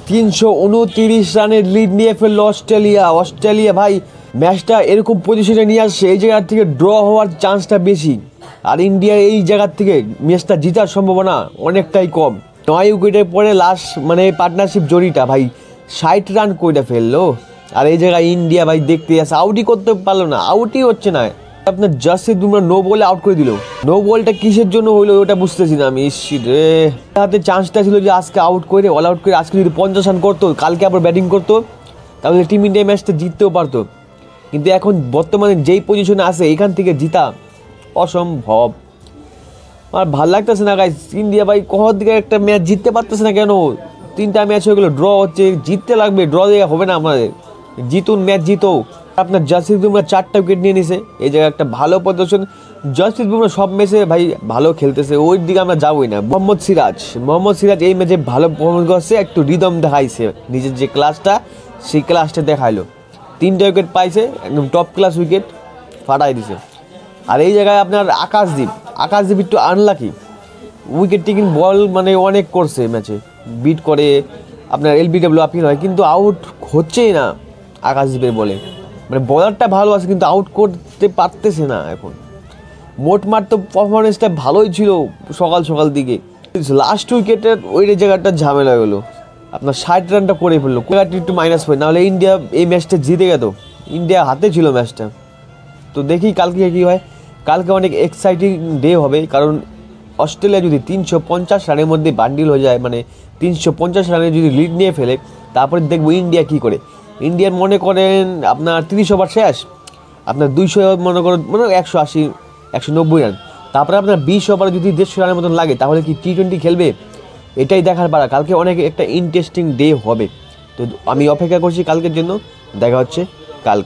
329 রানের লিড নিয়ে ফেললো অস্ট্রেলিয়া ভাই ম্যাচটা এরকম পজিশনে নিয়ে আসছে, এই জায়গা থেকে ড্র হওয়ার চান্সটা বেশি, আর ইন্ডিয়ার এই জায়গার থেকে ম্যাচটা জেতার সম্ভাবনা অনেকটাই কম। 9 উইকেটের পরে লাস্ট মানে পার্টনারশিপ জড়িটা ভাই 60 রান করে ফেললো, আর এই জায়গায় ইন্ডিয়া ভাই দেখতে আসে আউটই করতে পারলো না, আউটই হচ্ছে না। আপনার জাসপ্রীত বুমরা নো বলে আউট করে দিল, নো বলটা কিসের জন্য হইলো ওটা বুঝতেছি না আমি। রে হাতে চান্সটা ছিল যে আজকে আউট করে অল আউট করে আজকে যদি 50 রান করতো, কালকে আবার ব্যাটিং করতো, তাহলে টিম ইন্ডিয়া ম্যাচটা জিততেও পারতো। কিন্তু এখন বর্তমানে যেই পজিশনে আছে এখান থেকে জিতা অসম্ভব। আর ভাল লাগতেছে না গাইস, ইন্ডিয়া ভাই কোথাও দিকে একটা ম্যাচ জিততে পারতেছে না কেন? 3টা ম্যাচ হয়ে গেলো, ড্র হচ্ছে, জিততে লাগবে, ড্র দিয়ে হবে না আমাদের, জিতুন ম্যাচ জিতো। আপনার জাসপ্রীত বুমরা 4টা উইকেট নিয়ে নিছে, এই জায়গায় একটা ভালো প্রদর্শন। জাসপ্রীত বুমরা সব ম্যাচে ভাই ভালো খেলতেছে, ওই দিকে আমরা যাবোই না। মোহাম্মদ সিরাজ এই ম্যাচে ভালো পারফরমেন্স করছে, একটু রিদম দেখাইছে, নিজের যে ক্লাসটা সেই ক্লাসটা দেখাইলো। 3টা উইকেট পাইছে, একদম টপ ক্লাস উইকেট ফাটাই দিছে। আর এই জায়গায় আপনার আকাশদীপ একটু আনলাকি, উইকেট টেকিং বল মানে অনেক করছে ম্যাচে, বিট করে আপনার LBW আপিল হয়, কিন্তু আউট হচ্ছেই না আকাশদীপের বলে। মানে বলারটা ভালো আছে কিন্তু আউট করতে পারতেছে না এখন। মোটমাট তো পারফরমেন্সটা ভালোই ছিল সকাল দিকে, লাস্ট উইকেটের ওই জায়গাটা ঝামেলা হলো, আপনার 60 রানটা করে ফেললো, জায়গাটি একটু মাইনাস পয়েন্ট, নাহলে ইন্ডিয়া এই ম্যাচটা জিতে গেত, ইন্ডিয়া হাতে ছিল ম্যাচটা। তো দেখি কালকে কী হয়, কালকে অনেক এক্সাইটিং ডে হবে, কারণ অস্ট্রেলিয়া যদি 350 রানের মধ্যে বান্ডিল হয়ে যায়, মানে 350 রানে যদি লিড নিয়ে ফেলে, তারপরে দেখবো ইন্ডিয়া কী করে। ইন্ডিয়ার মনে করেন আপনার 30 ওভার শেষ, আপনার 200 মনে করেন 180 190 রান, তারপরে আপনার 20 ওভারে যদি 150 রানের মতন লাগে, তাহলে কি T20 খেলবে? এটাই দেখার পারা। কালকে অনেক একটা ইন্টারেস্টিং ডে হবে, তো আমি অপেক্ষা করছি কালকের জন্য। দেখা হচ্ছে কাল।